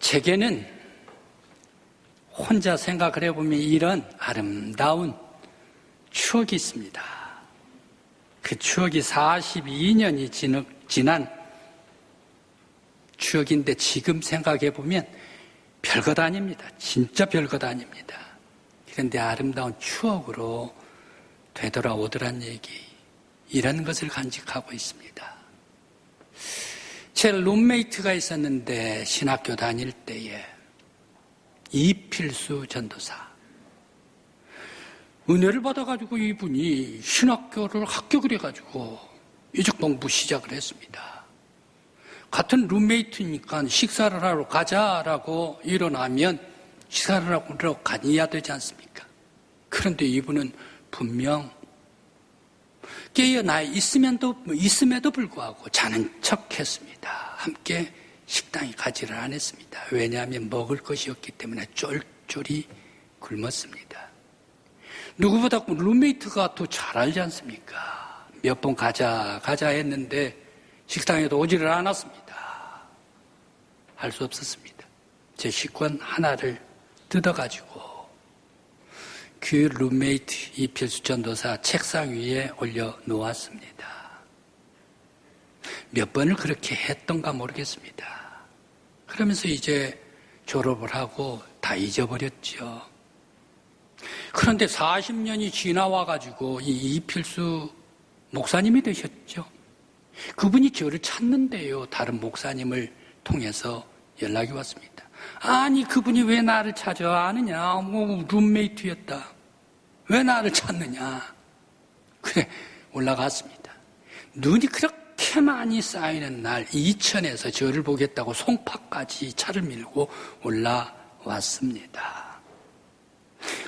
제게는 혼자 생각을 해보면 이런 아름다운 추억이 있습니다. 그 추억이 42년이 지난 추억인데 지금 생각해보면 별것 아닙니다. 진짜 별것 아닙니다. 그런데 아름다운 추억으로 되돌아오더란 얘기, 이런 것을 간직하고 있습니다. 제 룸메이트가 있었는데 신학교 다닐 때에 이필수 전도사, 은혜를 받아가지고 이분이 신학교를 합격을 해가지고 이적공부 시작을 했습니다. 같은 룸메이트니까 식사를 하러 가자라고 일어나면 식사를 하러 가야 되지 않습니까? 그런데 이분은 분명 깨어나 있음에도 불구하고 자는 척 했습니다. 함께 식당에 가지를 않았습니다. 왜냐하면 먹을 것이 없기 때문에 쫄쫄이 굶었습니다. 누구보다 룸메이트가 더 잘 알지 않습니까? 몇 번 가자 했는데 식당에도 오지를 않았습니다. 할 수 없었습니다. 제 식권 하나를 뜯어가지고 그 룸메이트 이필수 전도사 책상 위에 올려놓았습니다. 몇 번을 그렇게 했던가 모르겠습니다. 그러면서 이제 졸업을 하고 다 잊어버렸죠. 그런데 40년이 지나와가지고 이 이필수 목사님이 되셨죠. 그분이 저를 찾는데요. 다른 목사님을 통해서 연락이 왔습니다. 아니, 그분이 왜 나를 찾아? 아느냐? 룸메이트였다. 왜 나를 찾느냐? 그래, 올라갔습니다. 눈이 그렇게 많이 쌓이는 날 이천에서 저를 보겠다고 송파까지 차를 밀고 올라왔습니다.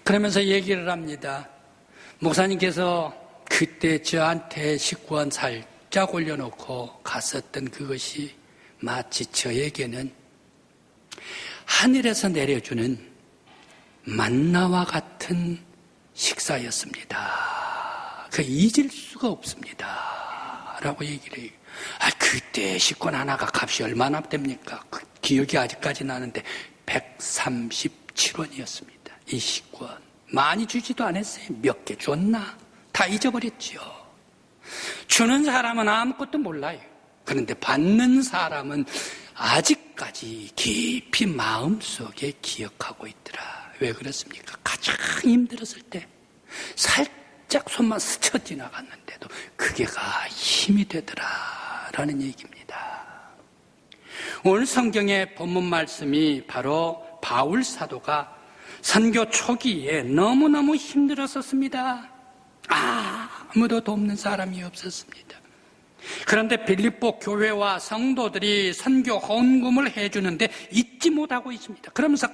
그러면서 얘기를 합니다. 목사님께서 그때 저한테 식권 살짝 올려놓고 갔었던 그것이 마치 저에게는 하늘에서 내려주는 만나와 같은 식사였습니다. 그 잊을 수가 없습니다. 라고 얘기를 해요. 그때 식권 하나가 값이 얼마나 됩니까? 그 기억이 아직까지 나는데 137원이었습니다. 이 식권. 많이 주지도 않았어요. 몇 개 줬나? 다 잊어버렸죠. 주는 사람은 아무것도 몰라요. 그런데 받는 사람은 아직까지 깊이 마음속에 기억하고 있더라. 왜 그렇습니까? 가장 힘들었을 때 살짝 손만 스쳐 지나갔는데도 그게가 힘이 되더라 라는 얘기입니다. 오늘 성경의 본문 말씀이 바로 바울 사도가 선교 초기에 너무너무 힘들었었습니다. 아무도 돕는 사람이 없었습니다. 그런데 빌립보 교회와 성도들이 선교 헌금을 해주는데 잊지 못하고 있습니다. 그러면서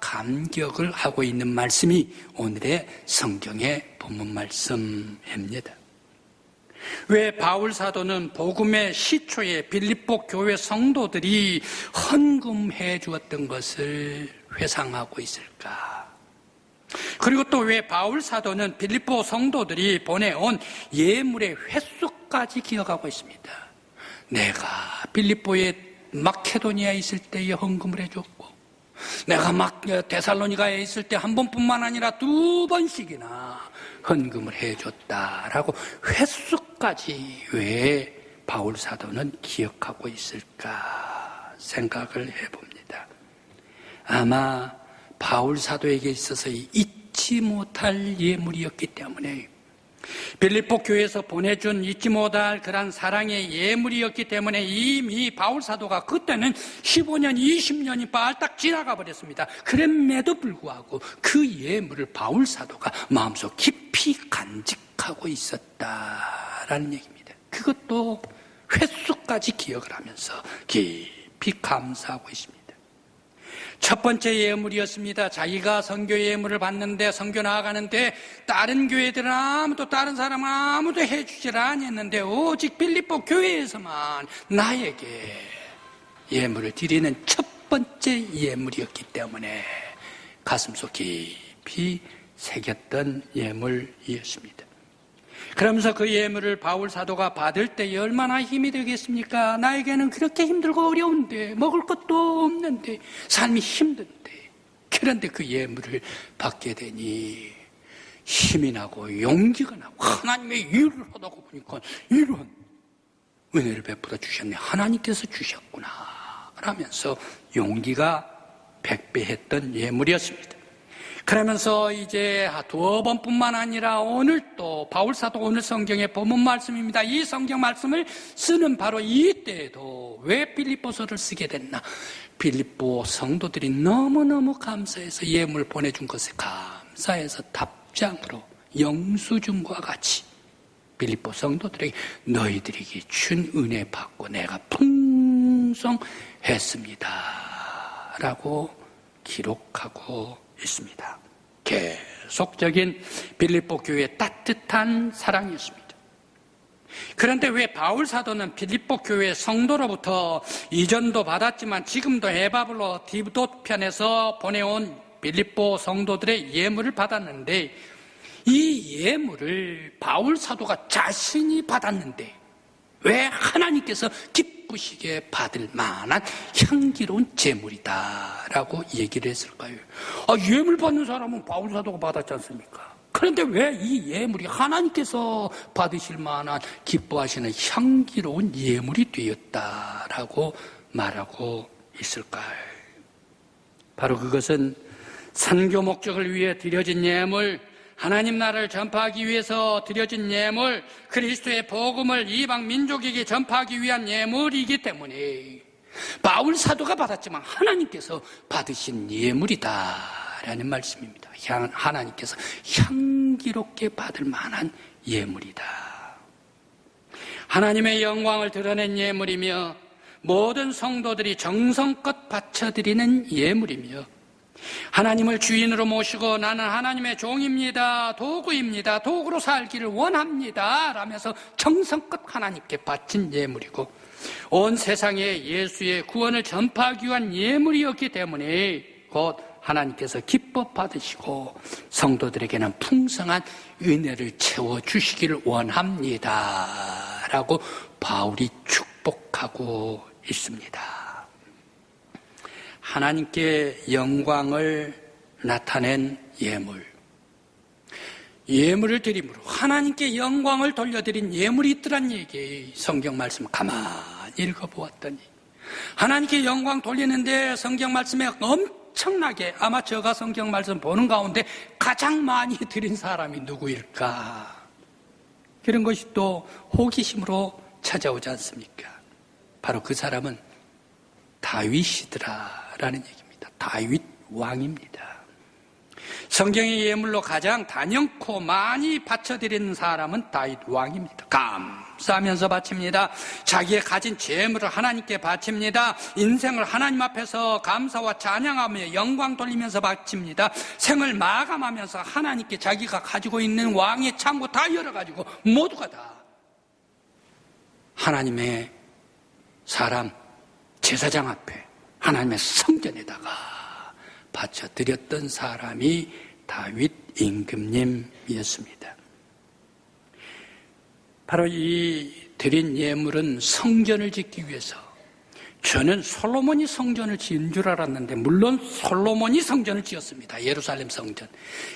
감격을 하고 있는 말씀이 오늘의 성경의 본문 말씀입니다. 왜 바울 사도는 복음의 시초에 빌립보 교회 성도들이 헌금해 주었던 것을 회상하고 있을까? 그리고 또 왜 바울 사도는 빌립보 성도들이 보내온 예물의 횟수까지 기억하고 있습니다. 내가 빌립보에 마케도니아에 있을 때에 헌금을 해줬고, 내가 데살로니가에 있을 때 한 번뿐만 아니라 2번씩이나 헌금을 해줬다라고 횟수까지 왜 바울 사도는 기억하고 있을까 생각을 해봅니다. 아마 바울 사도에게 있어서 잊지 못할 예물이었기 때문에, 빌립보 교회에서 보내준 잊지 못할 그런 사랑의 예물이었기 때문에 이미 바울 사도가 그때는 15년, 20년이 빨딱 지나가 버렸습니다. 그럼에도 불구하고 그 예물을 바울 사도가 마음속 깊이 간직하고 있었다라는 얘기입니다. 그것도 횟수까지 기억을 하면서 깊이 감사하고 있습니다. 첫 번째 예물이었습니다. 자기가 선교 예물을 받는데, 선교 나아가는데 다른 교회들은 아무도, 다른 사람은 아무도 해주질 않았는데 오직 빌립보 교회에서만 나에게 예물을 드리는 첫 번째 예물이었기 때문에 가슴속 깊이 새겼던 예물이었습니다. 그러면서 그 예물을 바울 사도가 받을 때 얼마나 힘이 되겠습니까? 나에게는 그렇게 힘들고 어려운데, 먹을 것도 없는데, 삶이 힘든데, 그런데 그 예물을 받게 되니 힘이 나고 용기가 나고 하나님의 일을 하다가 보니까 이런 은혜를 베풀어 주셨네, 하나님께서 주셨구나 라면서 용기가 백배했던 예물이었습니다. 그러면서 이제 두어 번뿐만 아니라 오늘 또 바울사도 오늘 성경의 본문 말씀입니다. 이 성경 말씀을 쓰는 바로 이때에도 왜 빌립보서를 쓰게 됐나? 빌립보 성도들이 너무너무 감사해서 예물 보내준 것에 감사해서 답장으로 영수증과 같이 빌립보 성도들에게 너희들에게 준 은혜 받고 내가 풍성했습니다 라고 기록하고 있습니다. 계속적인 빌립보 교회의 따뜻한 사랑이었습니다. 그런데 왜 바울 사도는 빌립보 교회 성도로부터 이전도 받았지만 지금도 에바블로 디브도 편에서 보내온 빌립보 성도들의 예물을 받았는데, 이 예물을 바울 사도가 자신이 받았는데 왜 하나님께서 기쁘시게 받을 만한 향기로운 제물이다라고 얘기를 했을까요? 예물 받는 사람은 바울 사도가 받았지 않습니까? 그런데 왜 이 예물이 하나님께서 받으실 만한 기뻐하시는 향기로운 예물이 되었다라고 말하고 있을까요? 바로 그것은 선교 목적을 위해 드려진 예물, 하나님 나라를 전파하기 위해서 드려진 예물, 그리스도의 복음을 이방 민족에게 전파하기 위한 예물이기 때문에 바울 사도가 받았지만 하나님께서 받으신 예물이다라는 말씀입니다. 하나님께서 향기롭게 받을 만한 예물이다. 하나님의 영광을 드러낸 예물이며 모든 성도들이 정성껏 바쳐드리는 예물이며 하나님을 주인으로 모시고 나는 하나님의 종입니다, 도구입니다, 도구로 살기를 원합니다 라면서 정성껏 하나님께 바친 예물이고, 온 세상에 예수의 구원을 전파하기 위한 예물이었기 때문에 곧 하나님께서 기뻐 받으시고 성도들에게는 풍성한 은혜를 채워주시기를 원합니다 라고 바울이 축복하고 있습니다. 하나님께 영광을 나타낸 예물, 예물을 드림으로 하나님께 영광을 돌려드린 예물이 있더란 얘기, 성경 말씀 가만히 읽어보았더니 하나님께 영광 돌리는데 성경 말씀에 엄청나게, 아마 제가 성경 말씀 보는 가운데 가장 많이 드린 사람이 누구일까? 그런 것이 또 호기심으로 찾아오지 않습니까? 바로 그 사람은 다윗이더라라는 얘기입니다. 다윗 왕입니다. 성경의 예물로 가장 단연코 많이 바쳐드리는 사람은 다윗 왕입니다. 감사하면서 바칩니다. 자기의 가진 재물을 하나님께 바칩니다. 인생을 하나님 앞에서 감사와 찬양하며 영광 돌리면서 바칩니다. 생을 마감하면서 하나님께 자기가 가지고 있는 왕의 창고 다 열어가지고 모두가 다 하나님의 사람 제사장 앞에 하나님의 성전에다가 바쳐드렸던 사람이 다윗 임금님이었습니다. 바로 이 드린 예물은 성전을 짓기 위해서, 저는 솔로몬이 성전을 지은 줄 알았는데 물론 솔로몬이 성전을 지었습니다. 예루살렘 성전.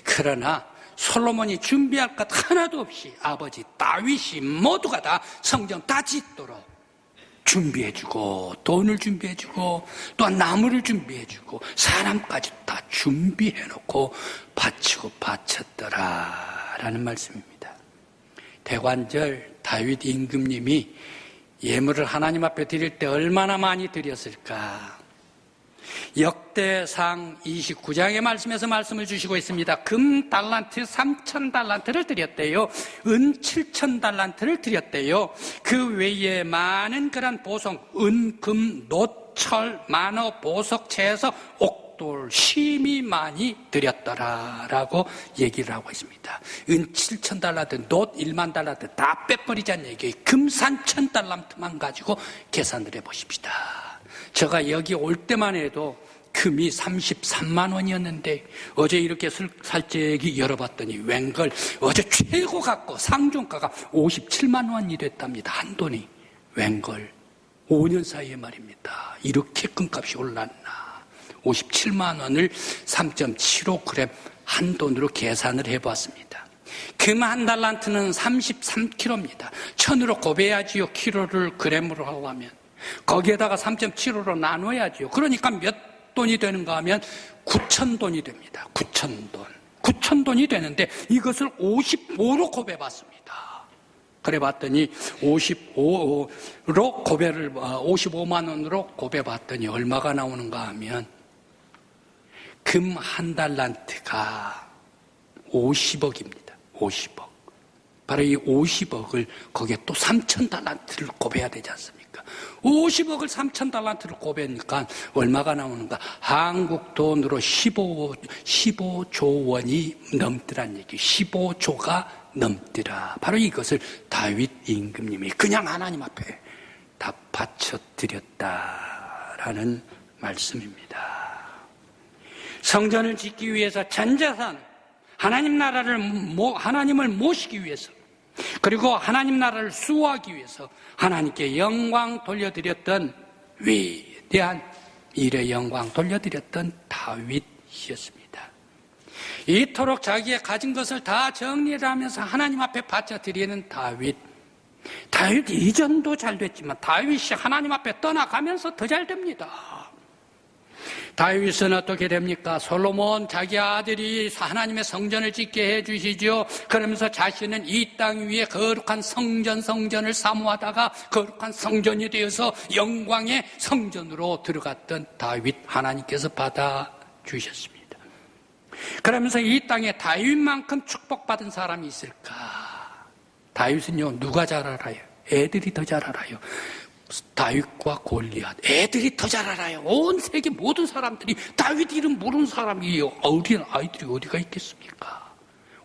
그러나 솔로몬이 준비할 것 하나도 없이 아버지 다윗이 모두가 다 성전 다 짓도록 준비해주고, 돈을 준비해주고, 또한 나무를 준비해주고, 사람까지 다 준비해놓고 바치고 바쳤더라라는 말씀입니다. 대관절 다윗 임금님이 예물을 하나님 앞에 드릴 때 얼마나 많이 드렸을까? 역대상 29장의 말씀에서 말씀을 주시고 있습니다. 금 달란트 3,000달란트를 드렸대요. 은 7,000달란트를 드렸대요. 그 외에 많은 그런 보석, 은, 금, 놋, 철, 만어, 보석, 채에서 옥돌, 심이 많이 드렸더라라고 얘기를 하고 있습니다. 은 7,000달란트, 놋 1만 달란트 다 빼버리자는 얘기예요. 금 3,000달란트만 가지고 계산을 해보십시다. 제가 여기 올 때만 해도 금이 33만 원이었는데 어제 이렇게 살짝이 열어봤더니 웬걸 어제 최고 갖고 상종가가 57만 원이 됐답니다. 한 돈이. 웬걸 5년 사이에 말입니다. 이렇게 금값이 올랐나. 57만 원을 3.75g 한 돈으로 계산을 해봤습니다. 금 한 달란트는 33kg입니다. 1000으로 곱해야지요. 키로를 그램으로 하려면. 거기에다가 3.75로 나눠야지요. 그러니까 몇 돈이 되는가 하면 9,000돈이 됩니다. 9,000돈. 9,000돈이 되는데 이것을 55로 곱해봤습니다. 그래 봤더니 55만 원으로 곱해봤더니 얼마가 나오는가 하면 금 한 달란트가 50억입니다. 50억. 바로 이 50억을 거기에 또 3,000달란트를 곱해야 되지 않습니까? 50억을 3,000달란트를 곱하니까 얼마가 나오는가? 한국 돈으로 15조 원이 넘더란 얘기. 15조가 넘더라. 바로 이것을 다윗 임금님이 그냥 하나님 앞에 다 바쳐드렸다라는 말씀입니다. 성전을 짓기 위해서 전 재산, 하나님을 모시기 위해서, 그리고 하나님 나라를 수호하기 위해서 하나님께 영광 돌려드렸던 위대한 일의 영광 돌려드렸던 다윗이었습니다. 이토록 자기의 가진 것을 다 정리를 하면서 하나님 앞에 바쳐드리는 다윗 이전도 잘 됐지만 다윗이 하나님 앞에 떠나가면서 더 잘 됩니다. 다윗은 어떻게 됩니까? 솔로몬 자기 아들이 하나님의 성전을 짓게 해주시죠. 그러면서 자신은 이 땅 위에 거룩한 성전을 사모하다가 거룩한 성전이 되어서 영광의 성전으로 들어갔던 다윗 하나님께서 받아주셨습니다. 그러면서 이 땅에 다윗만큼 축복받은 사람이 있을까? 다윗은요, 누가 잘 알아요? 애들이 더 잘 알아요. 다윗과 골리앗, 애들이 더 잘 알아요. 온 세계 모든 사람들이 다윗 이름 모르는 사람이 어린 아이들이 어디가 있겠습니까?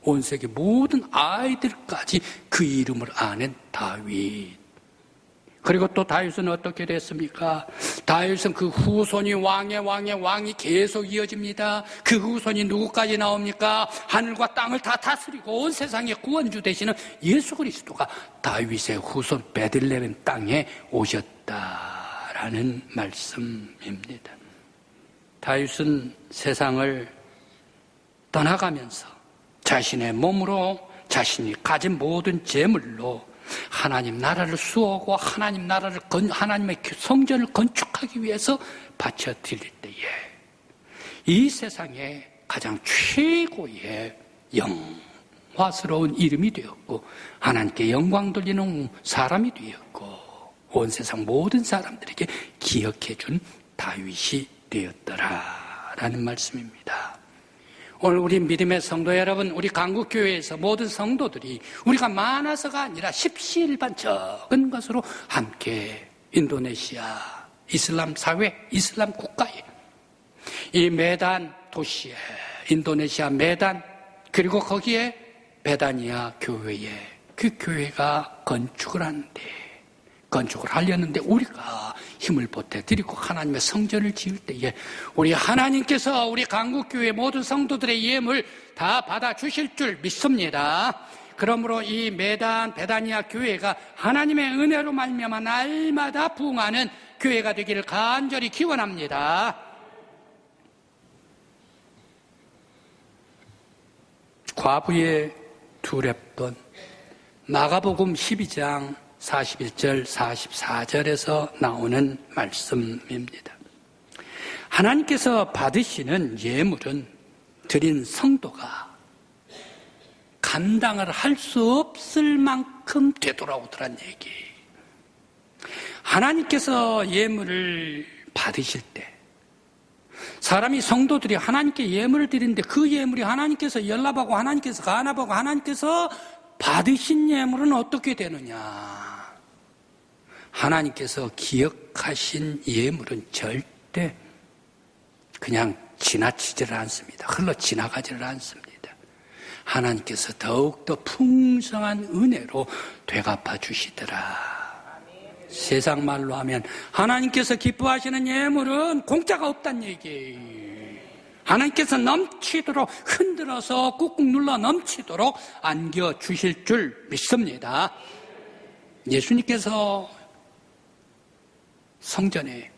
온 세계 모든 아이들까지 그 이름을 아는 다윗. 그리고 또 다윗은 어떻게 됐습니까? 다윗은 그 후손이 왕이 계속 이어집니다. 그 후손이 누구까지 나옵니까? 하늘과 땅을 다 다스리고 온 세상의 구원주 되시는 예수 그리스도가 다윗의 후손 베들레헴 땅에 오셨다라는 말씀입니다. 다윗은 세상을 떠나가면서 자신의 몸으로 자신이 가진 모든 재물로 하나님 나라를 수호하고 하나님의 성전을 건축하기 위해서 바쳐드릴 때에 이 세상에 가장 최고의 영화스러운 이름이 되었고 하나님께 영광 돌리는 사람이 되었고 온 세상 모든 사람들에게 기억해 준 다윗이 되었더라라는 말씀입니다. 오늘 우리 믿음의 성도 여러분, 우리 강국교회에서 모든 성도들이 우리가 많아서가 아니라 십시일반 적은 것으로 함께 인도네시아 이슬람 사회, 이슬람 국가에 이 메단 도시에 인도네시아 메단 그리고 거기에 베다니아 교회에 그 교회가 건축을 하려는데 우리가 힘을 보태드리고 하나님의 성전을 지을 때에 우리 하나님께서 우리 강국교회 모든 성도들의 예물 다 받아주실 줄 믿습니다. 그러므로 이 베다니아 교회가 하나님의 은혜로 말미암아 날마다 부흥하는 교회가 되기를 간절히 기원합니다. 과부의 두렵던 마가복음 12장 41절, 44절에서 나오는 말씀입니다. 하나님께서 받으시는 예물은 드린 성도가 감당을 할 수 없을 만큼 되돌아오더란 얘기. 하나님께서 예물을 받으실 때 사람이 성도들이 하나님께 예물을 드리는데 그 예물이 하나님께서 연락하고 하나님께서 간합하고 하나님께서 받으신 예물은 어떻게 되느냐? 하나님께서 기억하신 예물은 절대 그냥 지나치지를 않습니다. 흘러 지나가지를 않습니다. 하나님께서 더욱더 풍성한 은혜로 되갚아 주시더라. 세상 말로 하면 하나님께서 기뻐하시는 예물은 공짜가 없다는 얘기예요. 하나님께서 넘치도록 흔들어서 꾹꾹 눌러 넘치도록 안겨주실 줄 믿습니다. 예수님께서 성전에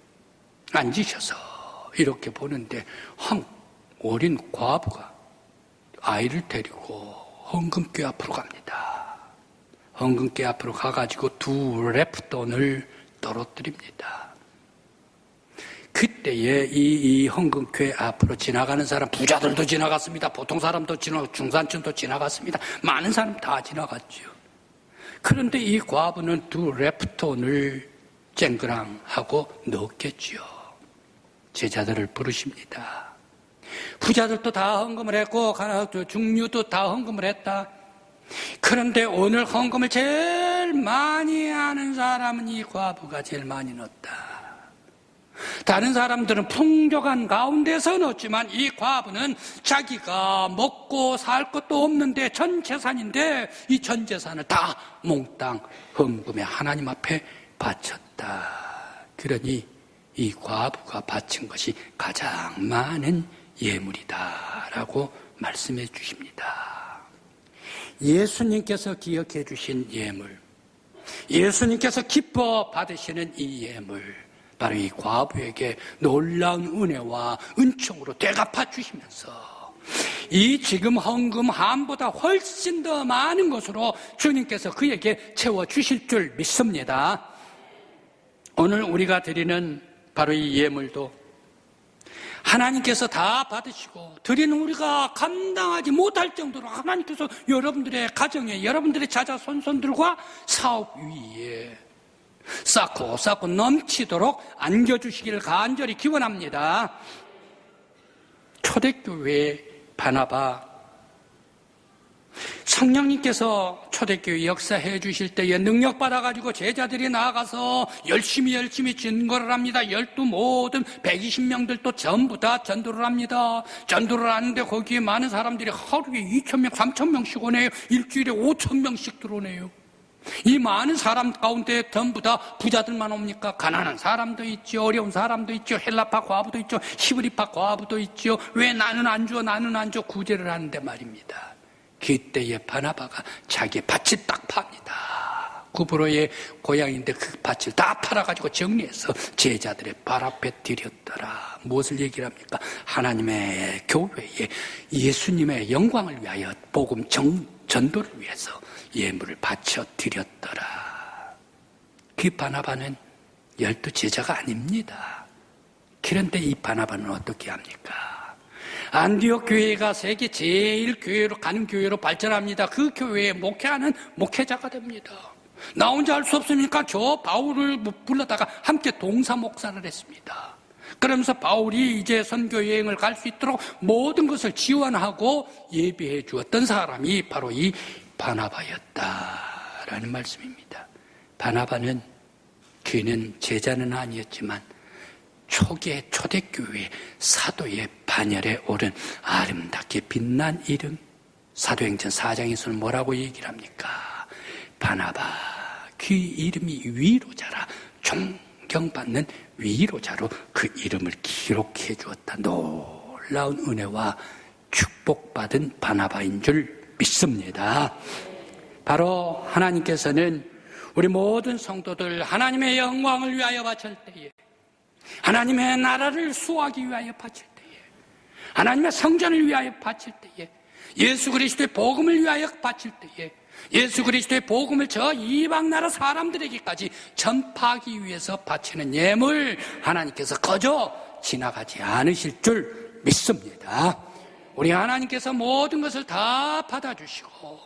앉으셔서 이렇게 보는데 한 어린 과부가 아이를 데리고 헌금궤 앞으로 갑니다. 헌금궤 앞으로 가가지고 2 렙돈을 떨어뜨립니다. 그때에 이 헌금궤 앞으로 지나가는 사람, 부자들도 지나갔습니다. 보통 사람도 지나가고 중산층도 지나갔습니다. 많은 사람 다 지나갔죠. 그런데 이 과부는 2 렙돈을 쨍그랑하고 넣었겠죠. 제자들을 부르십니다. 부자들도 다 헌금을 했고 중류도 다 헌금을 했다. 그런데 오늘 헌금을 제일 많이 하는 사람은 이 과부가 제일 많이 넣었다. 다른 사람들은 풍족한 가운데서 넣었지만 이 과부는 자기가 먹고 살 것도 없는데 전 재산인데 이 전 재산을 다 몽땅 헌금에 하나님 앞에 바쳤다. 그러니 이 과부가 바친 것이 가장 많은 예물이다라고 말씀해 주십니다. 예수님께서 기억해 주신 예물, 예수님께서 기뻐 받으시는 이 예물, 바로 이 과부에게 놀라운 은혜와 은총으로 되갚아 주시면서 이 지금 헌금함보다 훨씬 더 많은 것으로 주님께서 그에게 채워주실 줄 믿습니다. 오늘 우리가 드리는 바로 이 예물도 하나님께서 다 받으시고 드리는 우리가 감당하지 못할 정도로 하나님께서 여러분들의 가정에, 여러분들의 자자손손들과 사업 위에 쌓고 넘치도록 안겨주시기를 간절히 기원합니다. 초대교회 바나바, 성령님께서 초대교회 역사해 주실 때에 능력 받아가지고 제자들이 나아가서 열심히 증거를 합니다. 12 모든 120명들도 전부 다 전도를 합니다. 전도를 하는데 거기에 많은 사람들이 하루에 2,000명, 3,000명씩 오네요. 일주일에 5,000명씩 들어오네요. 이 많은 사람 가운데 전부 다 부자들만 옵니까? 가난한 사람도 있죠. 어려운 사람도 있죠. 헬라파 과부도 있죠. 히브리파 과부도 있죠. 왜 나는 안 줘? 구제를 하는데 말입니다. 그때에 바나바가 자기의 밭을 딱 팝니다. 구브로의 고향인데 그 밭을 다 팔아가지고 정리해서 제자들의 발 앞에 드렸더라. 무엇을 얘기를 합니까? 하나님의 교회에 예수님의 영광을 위하여 복음 전도를 위해서 예물을 바쳐 드렸더라. 그 바나바는 12 제자가 아닙니다. 그런데 이 바나바는 어떻게 합니까? 안디옥 교회가 세계 제일 교회로 가는 교회로 발전합니다. 그 교회에 목회하는 목회자가 됩니다. 나 혼자 할 수 없으니까 저 바울을 불러다가 함께 동사 목사를 했습니다. 그러면서 바울이 이제 선교 여행을 갈 수 있도록 모든 것을 지원하고 예비해 주었던 사람이 바로 이 바나바였다라는 말씀입니다. 바나바는 그는 제자는 아니었지만 초기의 초대교회 사도의 반열에 오른 아름답게 빛난 이름, 사도행전 4장에서는 뭐라고 얘기를 합니까? 바나바, 그 이름이 위로자라, 존경받는 위로자로 그 이름을 기록해 주었다. 놀라운 은혜와 축복받은 바나바인 줄 믿습니다. 바로 하나님께서는 우리 모든 성도들 하나님의 영광을 위하여 바칠 때에, 하나님의 나라를 수호하기 위하여 바칠 때에, 하나님의 성전을 위하여 바칠 때에, 예수 그리스도의 복음을 위하여 바칠 때에, 예수 그리스도의 복음을 저 이방 나라 사람들에게까지 전파하기 위해서 바치는 예물, 하나님께서 거저 지나가지 않으실 줄 믿습니다. 우리 하나님께서 모든 것을 다 받아주시고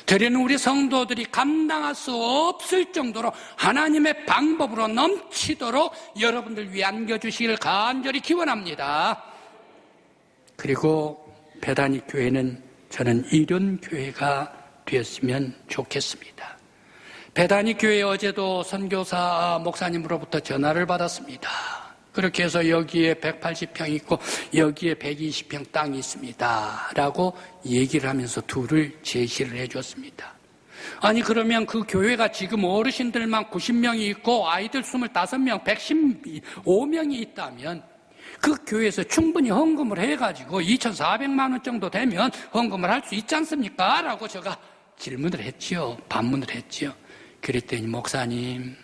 드리는 우리 성도들이 감당할 수 없을 정도로 하나님의 방법으로 넘치도록 여러분들 위해 안겨주시기를 간절히 기원합니다. 그리고 베다니 교회는 저는 이런 교회가 되었으면 좋겠습니다. 베다니 교회 어제도 선교사 목사님으로부터 전화를 받았습니다. 그렇게 해서 여기에 180평 있고 여기에 120평 땅이 있습니다 라고 얘기를 하면서 둘을 제시를 해줬습니다. 아니 그러면 그 교회가 지금 어르신들만 90명이 있고 아이들 25명, 115명이 있다면 그 교회에서 충분히 헌금을 해가지고 2,400만 원 정도 되면 헌금을 할 수 있지 않습니까? 라고 제가 질문을 했지요. 반문을 했지요. 그랬더니 목사님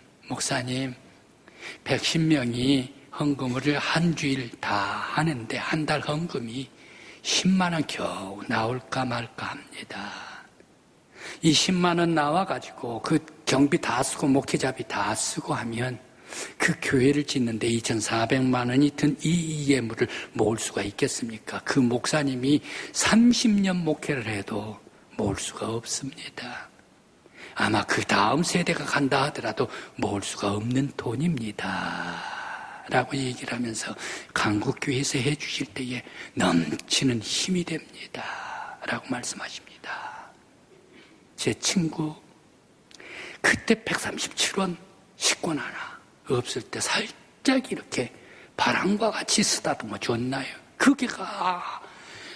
110명이 헌금을 한 주일 다 하는데 한 달 헌금이 10만 원 겨우 나올까 말까 합니다. 이 10만 원 나와가지고 그 경비 다 쓰고 목회자비 다 쓰고 하면 그 교회를 짓는데 2,400만 원이 든 이 예물을 모을 수가 있겠습니까? 그 목사님이 30년 목회를 해도 모을 수가 없습니다. 아마 그 다음 세대가 간다 하더라도 모을 수가 없는 돈입니다. 라고 얘기를 하면서 강국교회에서 해주실 때에 넘치는 힘이 됩니다. 라고 말씀하십니다. 제 친구 그때 137원 식권 하나 없을 때 살짝 이렇게 바람과 같이 쓰다듬어 줬나요? 그게가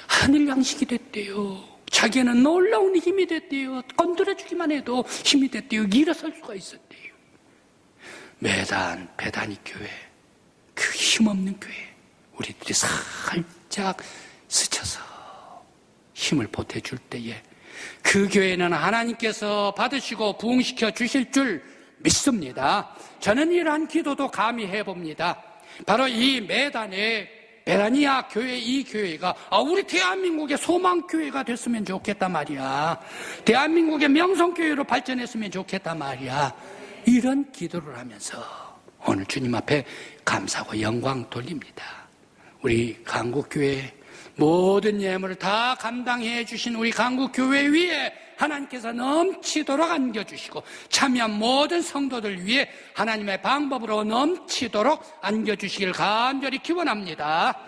하늘 양식이 됐대요. 자기는 놀라운 힘이 됐대요. 건드려주기만 해도 힘이 됐대요. 일어설 수가 있었대요. 매단 배단위 교회, 그 힘없는 교회, 우리들이 살짝 스쳐서 힘을 보태줄 때에 그 교회는 하나님께서 받으시고 부흥시켜 주실 줄 믿습니다. 저는 이러한 기도도 감히 해봅니다. 바로 이 매단의 베라니아 교회, 이 교회가 우리 대한민국의 소망교회가 됐으면 좋겠단 말이야. 대한민국의 명성교회로 발전했으면 좋겠단 말이야. 이런 기도를 하면서 오늘 주님 앞에 감사하고 영광 돌립니다. 우리 강국교회 모든 예물을 다 감당해 주신 우리 강국교회 위에 하나님께서 넘치도록 안겨주시고 참여한 모든 성도들 위해 하나님의 방법으로 넘치도록 안겨주시길 간절히 기원합니다.